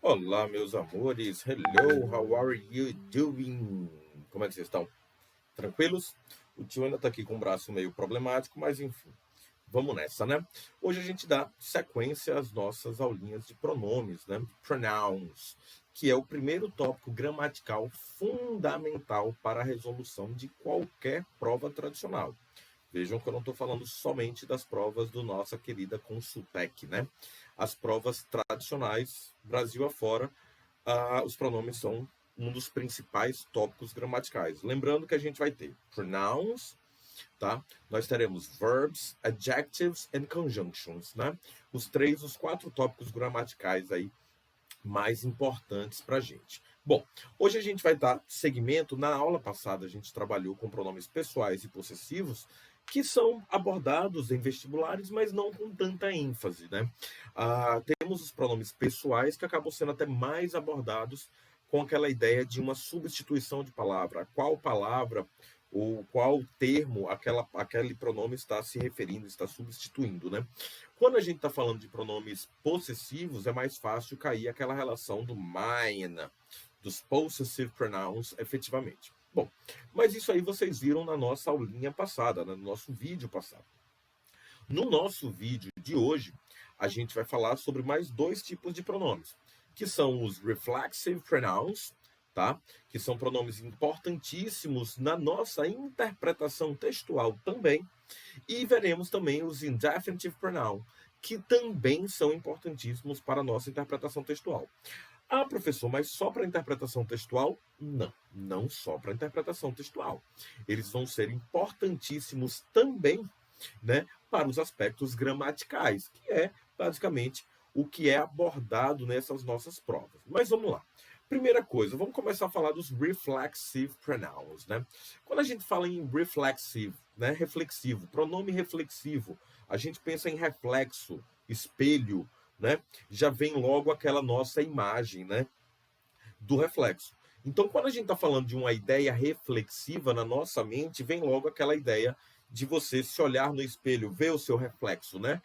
Olá, meus amores. Hello, how are you doing? Como é que vocês estão? Tranquilos? O tio ainda tá aqui com o braço meio problemático, mas enfim. Vamos nessa, né? Hoje a gente dá sequência às nossas aulinhas de pronomes, né? Pronouns, que é o primeiro tópico gramatical fundamental para a resolução de qualquer prova tradicional. Vejam que eu não estou falando somente das provas do nossa querida Consultec, né? As provas tradicionais, Brasil afora, os pronomes são um dos principais tópicos gramaticais. Lembrando que a gente vai ter pronouns, tá? Nós teremos verbs, adjectives and conjunctions, né? Os quatro tópicos gramaticais aí mais importantes para a gente. Bom, hoje a gente vai dar seguimento. Na aula passada a gente trabalhou com pronomes pessoais e possessivos, que são abordados em vestibulares, mas não com tanta ênfase, né? Temos os pronomes pessoais que acabam sendo até mais abordados com aquela ideia de uma substituição de palavra. Qual palavra ou qual termo aquele pronome está se referindo, está substituindo, né? Quando a gente está falando de pronomes possessivos, é mais fácil cair aquela relação do mine, dos possessive pronouns, efetivamente. Bom, mas isso aí vocês viram na nossa aulinha passada, né, no nosso vídeo passado. No nosso vídeo de hoje, a gente vai falar sobre mais dois tipos de pronomes, que são os reflexive pronouns, tá? Que são pronomes importantíssimos na nossa interpretação textual também. E veremos também os indefinitive pronoun, que também são importantíssimos para a nossa interpretação textual. Ah, professor, mas só para interpretação textual? Não, não só para interpretação textual. Eles vão ser importantíssimos também, né, para os aspectos gramaticais, que é basicamente o que é abordado nessas nossas provas. Mas vamos lá. Primeira coisa, vamos começar a falar dos reflexive pronouns, né? Quando a gente fala em reflexive, né, reflexivo, pronome reflexivo, a gente pensa em reflexo, espelho, né? Já vem logo aquela nossa imagem, né, do reflexo. Então, quando a gente está falando de uma ideia reflexiva na nossa mente, vem logo aquela ideia de você se olhar no espelho, ver o seu reflexo, né?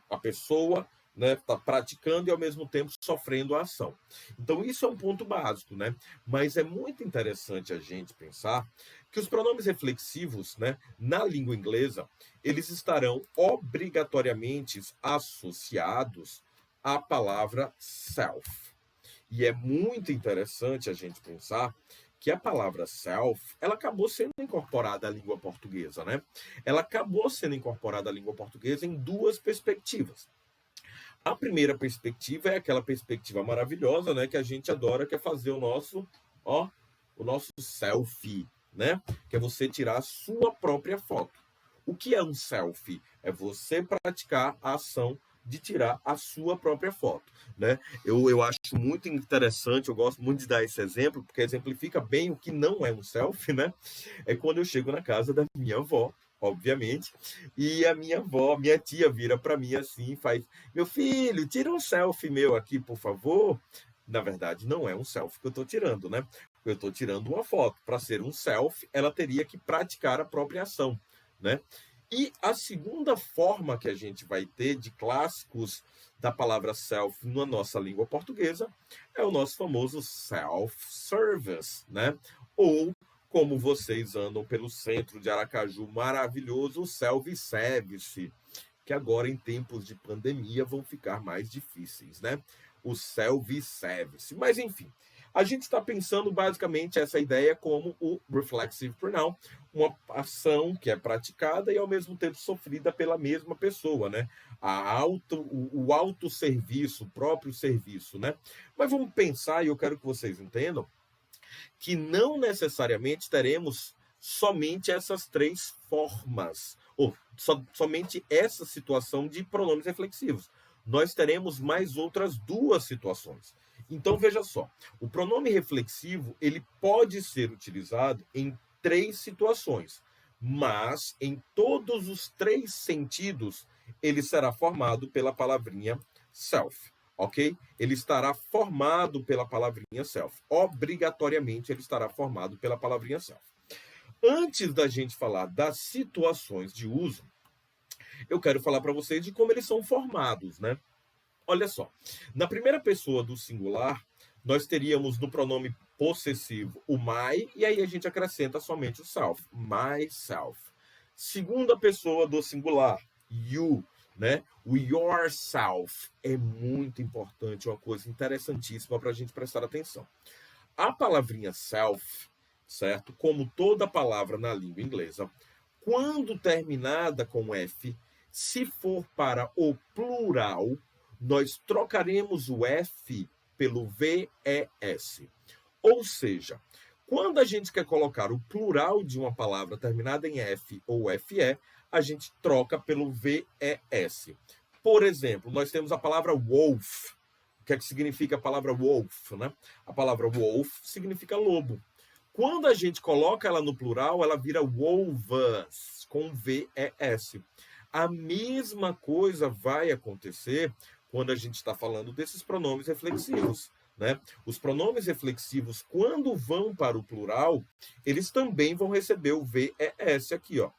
A pessoa, né, está praticando e ao mesmo tempo sofrendo a ação. Então, isso é um ponto básico, né? Mas é muito interessante a gente pensar que os pronomes reflexivos, né, na língua inglesa, eles estarão obrigatoriamente associados à palavra self. E é muito interessante a gente pensar que a palavra self, ela acabou sendo incorporada à língua portuguesa, né? Ela acabou sendo incorporada à língua portuguesa em duas perspectivas. A primeira perspectiva é aquela perspectiva maravilhosa, né, que a gente adora, que é fazer o nosso selfie, né? Que é você tirar a sua própria foto. O que é um selfie? É você praticar a ação de tirar a sua própria foto, né? Eu acho muito interessante, eu gosto muito de dar esse exemplo, porque exemplifica bem o que não é um selfie, né? É quando eu chego na casa da minha avó, obviamente, e a minha avó, minha tia vira para mim assim e faz: meu filho, tira um selfie meu aqui, por favor. Na verdade, não é um selfie que eu estou tirando, né? Eu estou tirando uma foto. Para ser um selfie, ela teria que praticar a própria ação, né? E a segunda forma que a gente vai ter de clássicos da palavra self na nossa língua portuguesa é o nosso famoso self-service, né? Ou, como vocês andam pelo centro de Aracaju maravilhoso, o self-service, que agora em tempos de pandemia vão ficar mais difíceis, né? O self-service. Mas enfim, a gente está pensando basicamente essa ideia como o reflexive pronoun, uma ação que é praticada e ao mesmo tempo sofrida pela mesma pessoa, né? O autosserviço, o próprio serviço, né? Mas vamos pensar, e eu quero que vocês entendam, que não necessariamente teremos somente essas três formas, ou somente essa situação de pronomes reflexivos. Nós teremos mais outras duas situações. Então, veja só, o pronome reflexivo ele pode ser utilizado em três situações, mas em todos os três sentidos ele será formado pela palavrinha self, ok? Ele estará formado pela palavrinha self. Obrigatoriamente ele estará formado pela palavrinha self. Antes da gente falar das situações de uso, eu quero falar para vocês de como eles são formados, né? Olha só, na primeira pessoa do singular, nós teríamos no pronome possessivo o my, e aí a gente acrescenta somente o self, myself. Segunda pessoa do singular, you, né? O yourself é muito importante, uma coisa interessantíssima para a gente prestar atenção. A palavrinha self, certo? Como toda palavra na língua inglesa, quando terminada com F, se for para o plural, nós trocaremos o F pelo VES. Ou seja, quando a gente quer colocar o plural de uma palavra terminada em F ou FE, a gente troca pelo VES. Por exemplo, nós temos a palavra wolf. O que é que significa a palavra wolf, né? A palavra wolf significa lobo. Quando a gente coloca ela no plural, ela vira wolves, com VES. A mesma coisa vai acontecer quando a gente está falando desses pronomes reflexivos, né? Os pronomes reflexivos, quando vão para o plural, eles também vão receber o VES aqui, ó.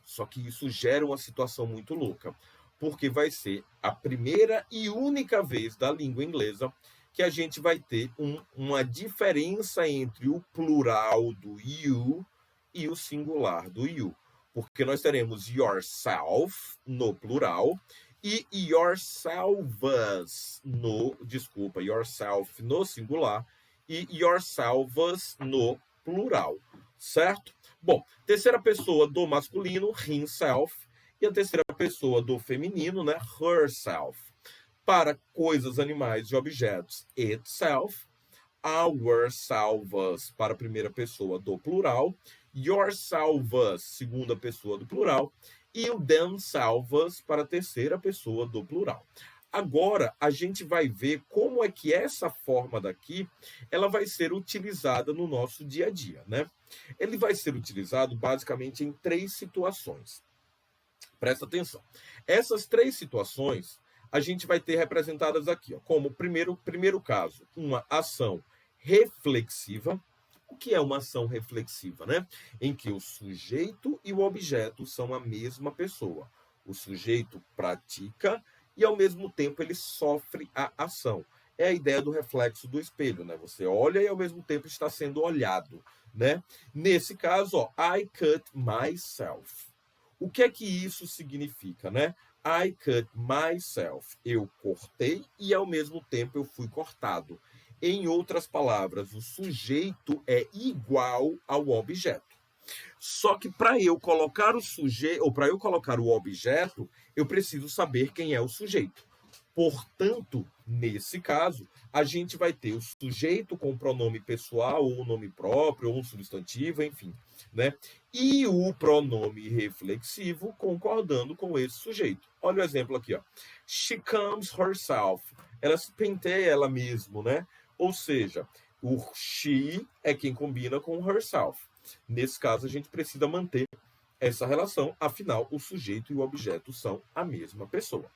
Só que isso gera uma situação muito louca, porque vai ser a primeira e única vez da língua inglesa que a gente vai ter uma diferença entre o plural do you e o singular do you. Porque nós teremos yourself no plural e yourselves yourself no singular e yourselves no plural, certo? Bom, terceira pessoa do masculino, himself, e a terceira pessoa do feminino, né, herself. Para coisas, animais e objetos, itself, ourselves para a primeira pessoa do plural, yourselves, segunda pessoa do plural, e o themselves para a terceira pessoa do plural. Agora, a gente vai ver como é que essa forma daqui, ela vai ser utilizada no nosso dia a dia, né? Ele vai ser utilizado basicamente em 3 situações. Presta atenção. Essas 3 situações, a gente vai ter representadas aqui, ó, como primeiro caso, uma ação reflexiva. O que é uma ação reflexiva, né? Em que o sujeito e o objeto são a mesma pessoa. O sujeito pratica e, ao mesmo tempo, ele sofre a ação. É a ideia do reflexo do espelho, né? Você olha e, ao mesmo tempo, está sendo olhado, né? Nesse caso, ó, I cut myself. O que é que isso significa, né? I cut myself. Eu cortei e, ao mesmo tempo, eu fui cortado. Em outras palavras, o sujeito é igual ao objeto. Só que para eu colocar o sujeito, ou para eu colocar o objeto, eu preciso saber quem é o sujeito. Portanto, nesse caso, a gente vai ter o sujeito com pronome pessoal, ou nome próprio, ou um substantivo, enfim, né? E o pronome reflexivo concordando com esse sujeito. Olha o exemplo aqui, ó. She comes herself. Ela se penteia ela mesma, né? Ou seja, o she é quem combina com herself. Nesse caso, a gente precisa manter essa relação, afinal, o sujeito e o objeto são a mesma pessoa.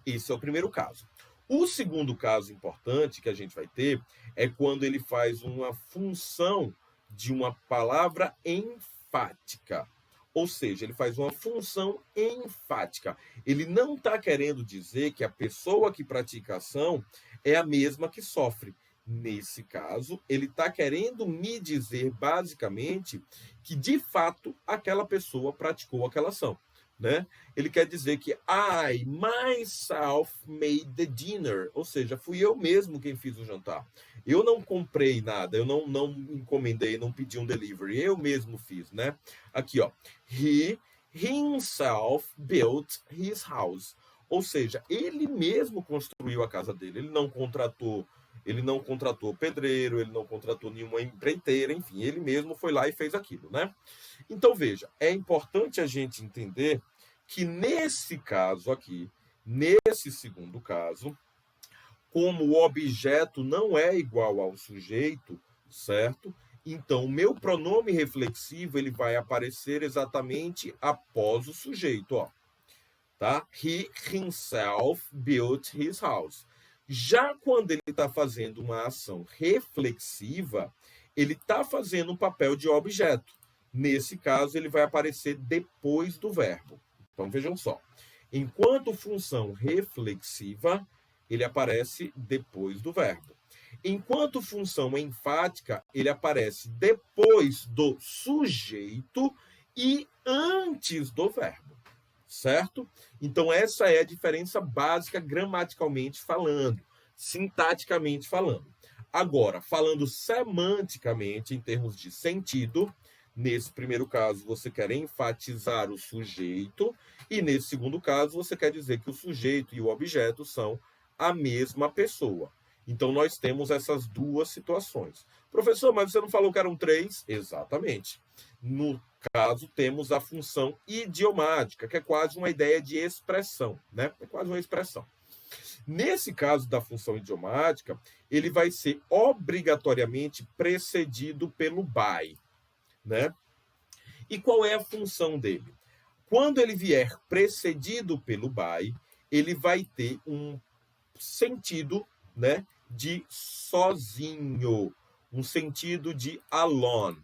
Esse é o primeiro caso. O segundo caso importante que a gente vai ter é quando ele faz uma função de uma palavra enfática. Ou seja, ele faz uma função enfática. Ele não está querendo dizer que a pessoa que pratica a ação é a mesma que sofre. Nesse caso, ele está querendo me dizer, basicamente, que, de fato, aquela pessoa praticou aquela ação, né? Ele quer dizer que I, myself, made the dinner. Ou seja, fui eu mesmo quem fiz o jantar. Eu não comprei nada, eu não encomendei, não pedi um delivery. Eu mesmo fiz, né? Aqui, ó. He himself built his house. Ou seja, ele mesmo construiu a casa dele. Ele não contratou pedreiro, ele não contratou nenhuma empreiteira, enfim, ele mesmo foi lá e fez aquilo, né? Então, veja, é importante a gente entender que nesse caso aqui, nesse segundo caso, como o objeto não é igual ao sujeito, certo? Então, o meu pronome reflexivo, ele vai aparecer exatamente após o sujeito, ó. Tá? He himself built his house. Já quando ele está fazendo uma ação reflexiva, ele está fazendo um papel de objeto. Nesse caso, ele vai aparecer depois do verbo. Então, vejam só. Enquanto função reflexiva, ele aparece depois do verbo. Enquanto função enfática, ele aparece depois do sujeito e antes do verbo, certo? Então, essa é a diferença básica gramaticalmente falando, sintaticamente falando. Agora, falando semanticamente, em termos de sentido, nesse primeiro caso, você quer enfatizar o sujeito, e nesse segundo caso, você quer dizer que o sujeito e o objeto são a mesma pessoa. Então, nós temos essas duas situações. Professor, mas você não falou que eram três? Exatamente. No caso, temos a função idiomática, que é quase uma ideia de expressão, né? É quase uma expressão. Nesse caso da função idiomática, ele vai ser obrigatoriamente precedido pelo by, né? E qual é a função dele? Quando ele vier precedido pelo by, ele vai ter um sentido, né, de sozinho, um sentido de alone.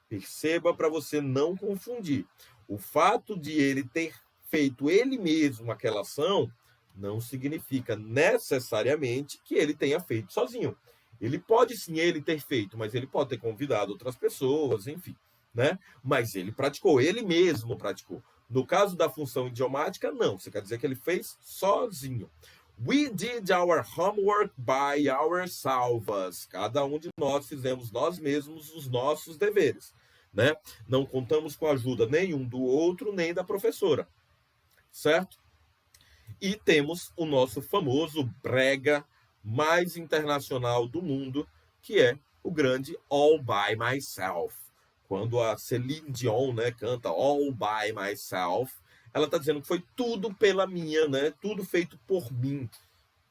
Perceba para você não confundir. O fato de ele ter feito ele mesmo aquela ação não significa necessariamente que ele tenha feito sozinho. Ele pode sim ele ter feito, mas ele pode ter convidado outras pessoas, enfim, né? Mas ele praticou, ele mesmo praticou. No caso da função idiomática, não. Você quer dizer que ele fez sozinho. We did our homework by ourselves. Cada um de nós fizemos nós mesmos os nossos deveres, né? Não contamos com a ajuda nenhum do outro, nem da professora, certo? E temos o nosso famoso brega mais internacional do mundo, que é o grande All By Myself. Quando a Celine Dion, né, canta All By Myself, ela está dizendo que foi tudo pela minha, né? Tudo feito por mim,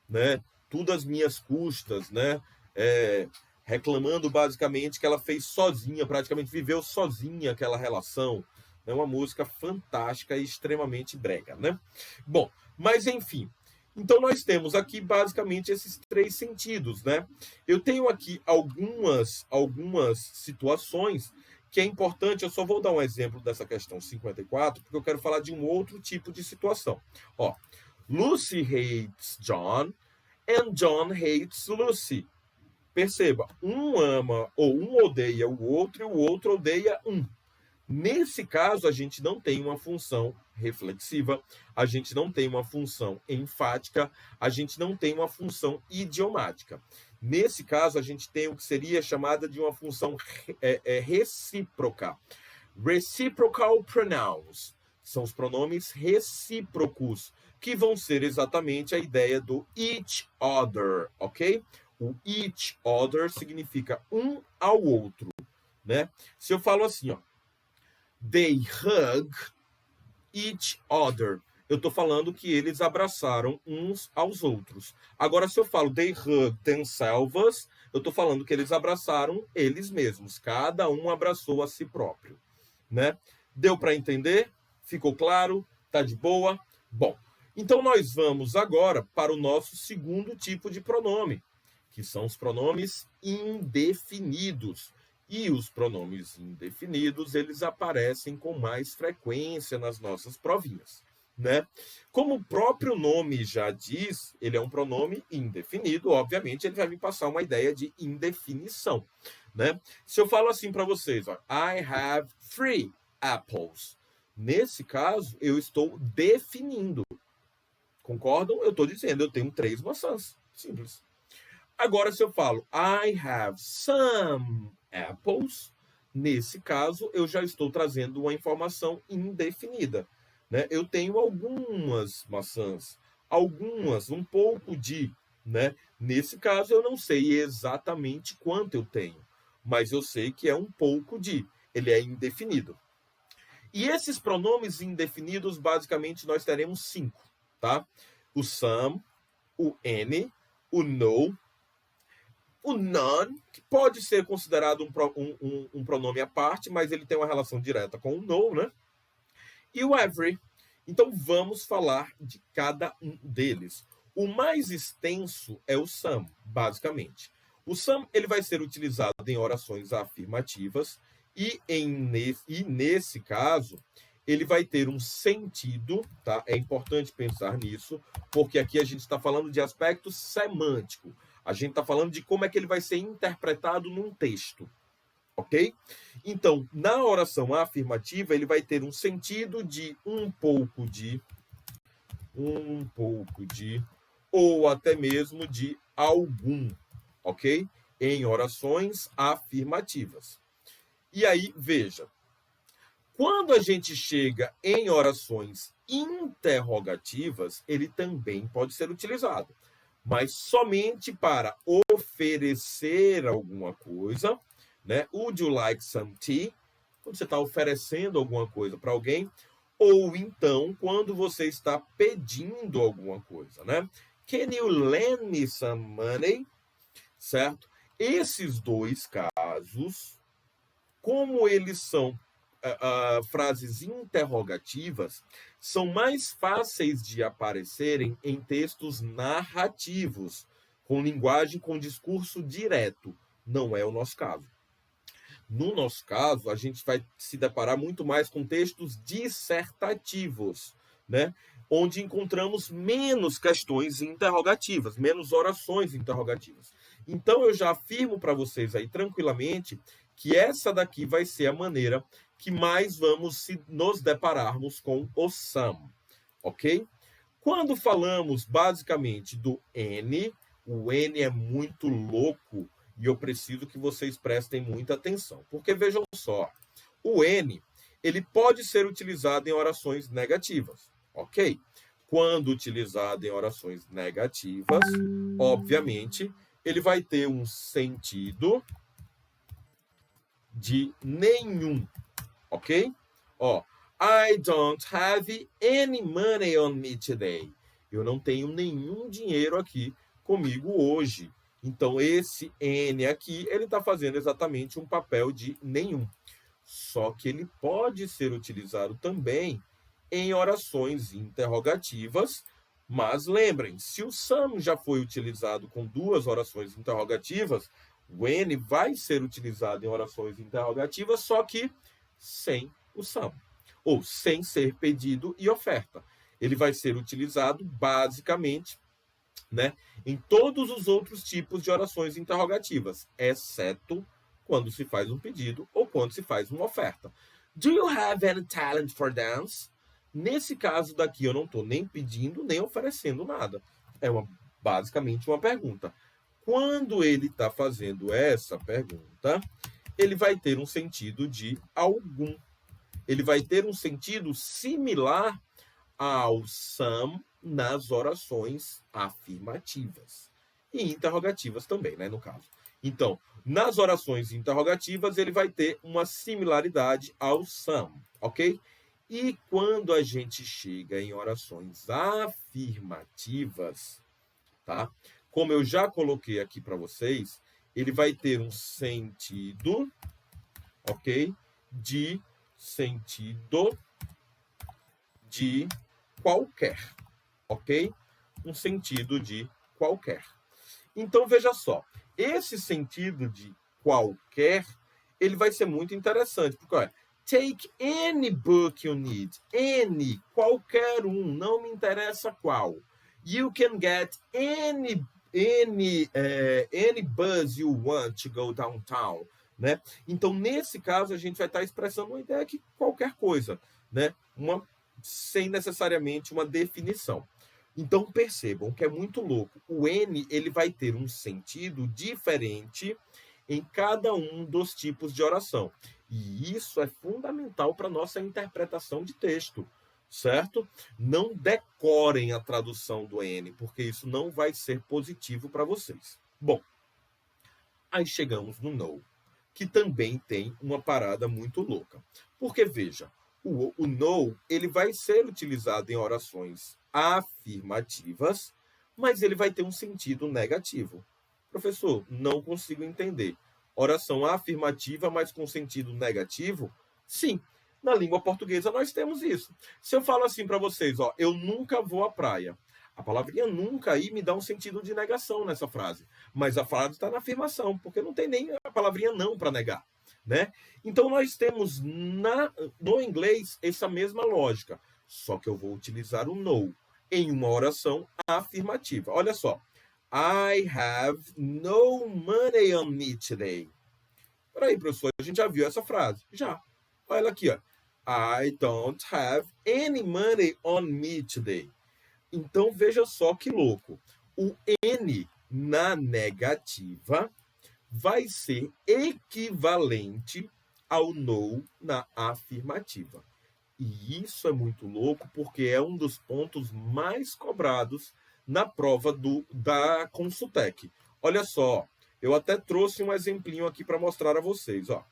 né? Tudo às minhas custas, né? Reclamando basicamente que ela fez sozinha, praticamente viveu sozinha aquela relação. É uma música fantástica e extremamente brega, né? Bom, mas enfim. Então nós temos aqui basicamente esses três sentidos, né? Eu tenho aqui algumas situações que é importante, eu só vou dar um exemplo dessa questão 54, porque eu quero falar de um outro tipo de situação. Ó, Lucy hates John and John hates Lucy. Perceba, um ama ou um odeia o outro e o outro odeia um. Nesse caso, a gente não tem uma função reflexiva, a gente não tem uma função enfática, a gente não tem uma função idiomática. Nesse caso, a gente tem o que seria chamada de uma função recíproca. Reciprocal pronouns. São os pronomes recíprocos, que vão ser exatamente a ideia do each other, ok? O each other significa um ao outro, né? Se eu falo assim, ó, they hug each other, eu estou falando que eles abraçaram uns aos outros. Agora, se eu falo they hug themselves, eu estou falando que eles abraçaram eles mesmos. Cada um abraçou a si próprio, né? Deu para entender? Ficou claro? Tá de boa? Bom, então nós vamos agora para o nosso segundo tipo de pronome, que são os pronomes indefinidos. E os pronomes indefinidos, eles aparecem com mais frequência nas nossas provinhas, né? Como o próprio nome já diz, ele é um pronome indefinido, obviamente ele vai me passar uma ideia de indefinição, né? Se eu falo assim para vocês, ó, I have 3 apples. Nesse caso, eu estou definindo. Concordam? Eu estou dizendo, eu tenho 3 maçãs. Simples. Agora, se eu falo I have some apples, nesse caso, eu já estou trazendo uma informação indefinida, né? Eu tenho algumas maçãs, algumas, um pouco de, né? Nesse caso, eu não sei exatamente quanto eu tenho, mas eu sei que é um pouco de, ele é indefinido. E esses pronomes indefinidos, basicamente, nós teremos 5, tá? O some, o any, o no, o none, que pode ser considerado um pronome à parte, mas ele tem uma relação direta com o no, né? E o every. Então, vamos falar de cada um deles. O mais extenso é o some, basicamente. O some ele vai ser utilizado em orações afirmativas e nesse caso, ele vai ter um sentido, tá? É importante pensar nisso, porque aqui a gente está falando de aspecto semântico. A gente está falando de como é que ele vai ser interpretado num texto, ok? Então, na oração afirmativa, ele vai ter um sentido de um pouco de, ou até mesmo de algum, ok? Em orações afirmativas. E aí, veja, quando a gente chega em orações interrogativas, ele também pode ser utilizado, mas somente para oferecer alguma coisa, né? Would you like some tea? Quando você está oferecendo alguma coisa para alguém, ou então quando você está pedindo alguma coisa, né? Can you lend me some money? Certo? Esses dois casos, como eles são frases interrogativas, são mais fáceis de aparecerem em textos narrativos, com linguagem com discurso direto. Não é o nosso caso. No nosso caso, a gente vai se deparar muito mais com textos dissertativos, né? Onde encontramos menos questões interrogativas, menos orações interrogativas. Então, eu já afirmo para vocês aí tranquilamente que essa daqui vai ser a maneira que mais vamos nos depararmos com o some, ok? Quando falamos basicamente do N, o N é muito louco e eu preciso que vocês prestem muita atenção, porque vejam só, o N, ele pode ser utilizado em orações negativas, ok? Quando utilizado em orações negativas, obviamente, ele vai ter um sentido de nenhum, ok? Ó, I don't have any money on me today. Eu não tenho nenhum dinheiro aqui comigo hoje. Então, esse N aqui, ele está fazendo exatamente um papel de nenhum. Só que ele pode ser utilizado também em orações interrogativas, mas lembrem, se o some já foi utilizado com duas orações interrogativas, o N vai ser utilizado em orações interrogativas, só que sem o some, ou sem ser pedido e oferta. Ele vai ser utilizado basicamente, né, em todos os outros tipos de orações interrogativas, exceto quando se faz um pedido ou quando se faz uma oferta. Do you have any talent for dance? Nesse caso daqui, eu não estou nem pedindo, nem oferecendo nada. É basicamente uma pergunta. Quando ele está fazendo essa pergunta, ele vai ter um sentido de algum. Ele vai ter um sentido similar ao some nas orações afirmativas. E interrogativas também, né, no caso. Então, nas orações interrogativas, ele vai ter uma similaridade ao some, ok? E quando a gente chega em orações afirmativas, tá? Como eu já coloquei aqui para vocês, ele vai ter um sentido, ok? De sentido de qualquer, ok? Um sentido de qualquer. Então, veja só, esse sentido de qualquer, ele vai ser muito interessante, porque, olha, take any book you need, any, qualquer um, não me interessa qual. You can get any bus you want to go downtown, né? Então, nesse caso, a gente vai estar expressando uma ideia que qualquer coisa, né? Sem necessariamente uma definição. Então, percebam que é muito louco. O N, ele vai ter um sentido diferente em cada um dos tipos de oração. E isso é fundamental para a nossa interpretação de texto, certo? Não decorem a tradução do N, porque isso não vai ser positivo para vocês. Bom, aí chegamos no no, que também tem uma parada muito louca. Porque, veja, o no, ele vai ser utilizado em orações afirmativas, mas ele vai ter um sentido negativo. Professor, não consigo entender. Oração afirmativa, mas com sentido negativo? Sim, na língua portuguesa nós temos isso. Se eu falo assim para vocês, ó, eu nunca vou à praia. A palavrinha nunca aí me dá um sentido de negação nessa frase. Mas a frase está na afirmação, porque não tem nem a palavrinha não para negar. né? Então, nós temos no inglês essa mesma lógica, só que eu vou utilizar o no em uma oração afirmativa. Olha só. I have no money on me today. Peraí, professor, a gente já viu essa frase? Já. Olha ela aqui, ó. I don't have any money on me today. Então, veja só que louco. O N na negativa vai ser equivalente ao no na afirmativa. E isso é muito louco porque é um dos pontos mais cobrados na prova da Consultec. Olha só, eu até trouxe um exemplinho aqui para mostrar a vocês. Ó.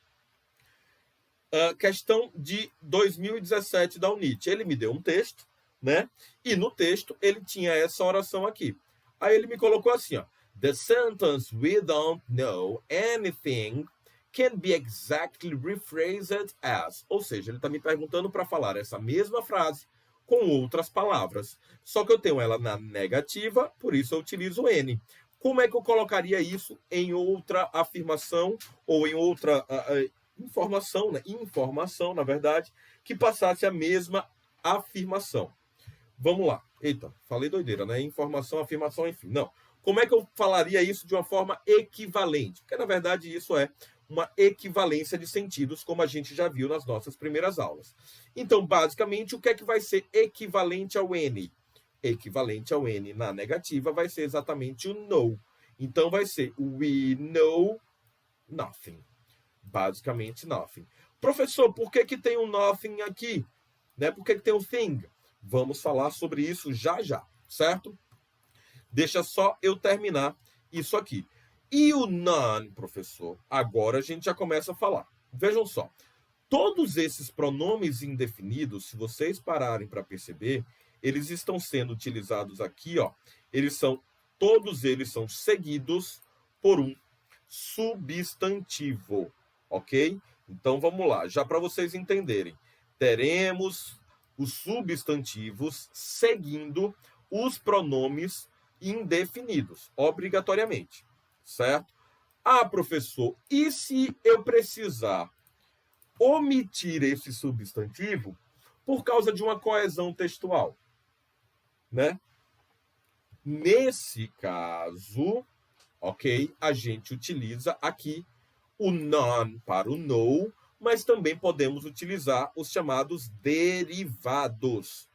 Questão de 2017 da UNIT. Ele me deu um texto, né? E no texto ele tinha essa oração aqui. Aí ele me colocou assim, ó. The sentence "we don't know anything" can be exactly rephrased as. Ou seja, ele está me perguntando para falar essa mesma frase com outras palavras. Só que eu tenho ela na negativa, por isso eu utilizo N. Como é que eu colocaria isso em outra afirmação ou em outra informação, né? Informação, na verdade, que passasse a mesma afirmação. Vamos lá. Eita, falei doideira, né? Informação, afirmação, enfim. Não. Como é que eu falaria isso de uma forma equivalente? Porque, na verdade, isso é uma equivalência de sentidos, como a gente já viu nas nossas primeiras aulas. Então, basicamente, o que é que vai ser equivalente ao N? Equivalente ao N na negativa vai ser exatamente o no. Então, vai ser we know nothing. Basicamente, nothing. Professor, por que tem um nothing aqui? Né? Por que tem um thing? Vamos falar sobre isso já já, certo? Deixa só eu terminar isso aqui. E o none, professor? Agora a gente já começa a falar. Vejam só. Todos esses pronomes indefinidos, se vocês pararem para perceber, eles estão sendo utilizados aqui, ó. Todos eles são seguidos por um substantivo, ok? Então vamos lá, já para vocês entenderem. Teremos os substantivos seguindo os pronomes indefinidos, obrigatoriamente, certo? Ah, professor, e se eu precisar omitir esse substantivo por causa de uma coesão textual, né? Nesse caso, ok, a gente utiliza aqui o none para o no, mas também podemos utilizar os chamados derivados,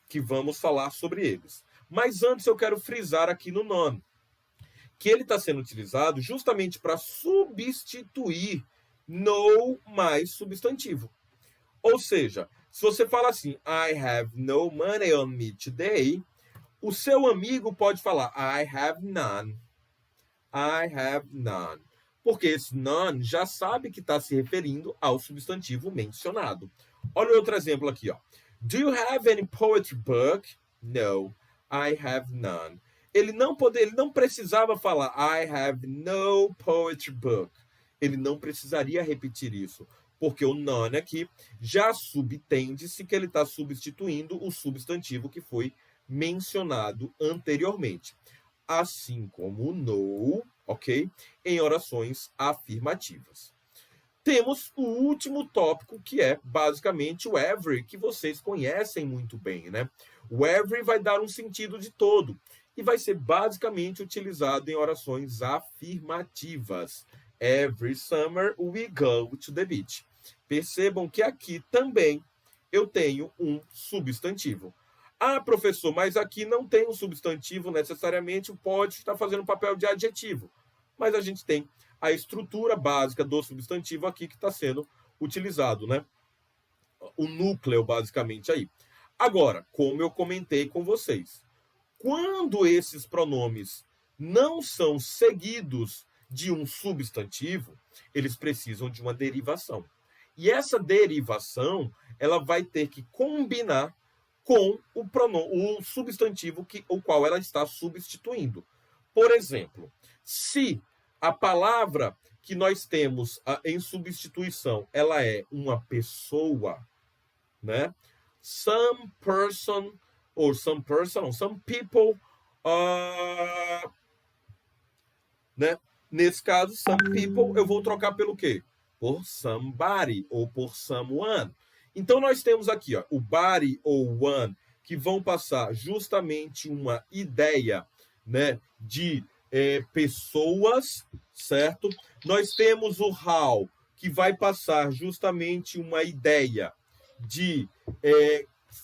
que vamos falar sobre eles. Mas antes eu quero frisar aqui no none, que ele está sendo utilizado justamente para substituir no mais substantivo. Ou seja, se você fala assim, I have no money on me today, o seu amigo pode falar, I have none. I have none. Porque esse none já sabe que está se referindo ao substantivo mencionado. Olha outro exemplo aqui, ó. Do you have any poetry book? No, I have none. Ele não precisava falar I have no poetry book. Ele não precisaria repetir isso, porque o none aqui já subtende-se que ele está substituindo o substantivo que foi mencionado anteriormente. Assim como o no, ok? Em orações afirmativas. Temos o último tópico, que é basicamente o every, que vocês conhecem muito bem, né? O every vai dar um sentido de todo e vai ser basicamente utilizado em orações afirmativas. Every summer we go to the beach. Percebam que aqui também eu tenho um substantivo. Ah, professor, mas aqui não tem um substantivo necessariamente, pode estar fazendo papel de adjetivo. Mas a gente tem a estrutura básica do substantivo aqui que está sendo utilizado, né? O núcleo, basicamente, aí. Agora, como eu comentei com vocês, quando esses pronomes não são seguidos de um substantivo, eles precisam de uma derivação. E essa derivação, ela vai ter que combinar com o substantivo o qual ela está substituindo. Por exemplo, se a palavra que nós temos em substituição, ela é uma pessoa, né? Some person, or some person, some people, né? Nesse caso, some people, eu vou trocar pelo quê? por somebody ou por someone. Então, nós temos aqui ó, o body ou one, que vão passar justamente uma ideia, né, de pessoas, certo? Nós temos o how, que vai passar justamente uma ideia de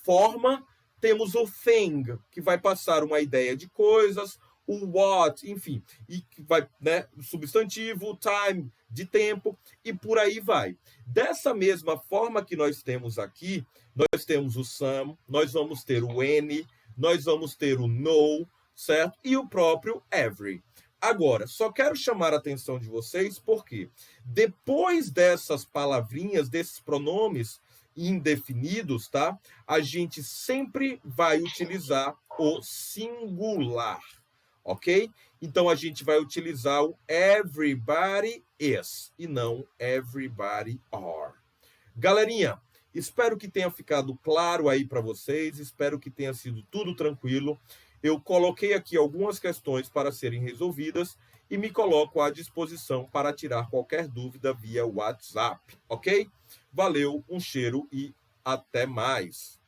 forma. Temos o thing, que vai passar uma ideia de coisas, o what, enfim, e que vai, né, substantivo, time, de tempo, e por aí vai. Dessa mesma forma que nós temos aqui, nós temos o some, nós vamos ter o any, nós vamos ter o no, certo? E o próprio every. Agora, só quero chamar a atenção de vocês porque depois dessas palavrinhas, desses pronomes indefinidos, tá? A gente sempre vai utilizar o singular, ok? Então a gente vai utilizar o everybody is e não everybody are. Galerinha, espero que tenha ficado claro aí para vocês, espero que tenha sido tudo tranquilo. Eu coloquei aqui algumas questões para serem resolvidas e me coloco à disposição para tirar qualquer dúvida via WhatsApp, ok? Valeu, um cheiro e até mais.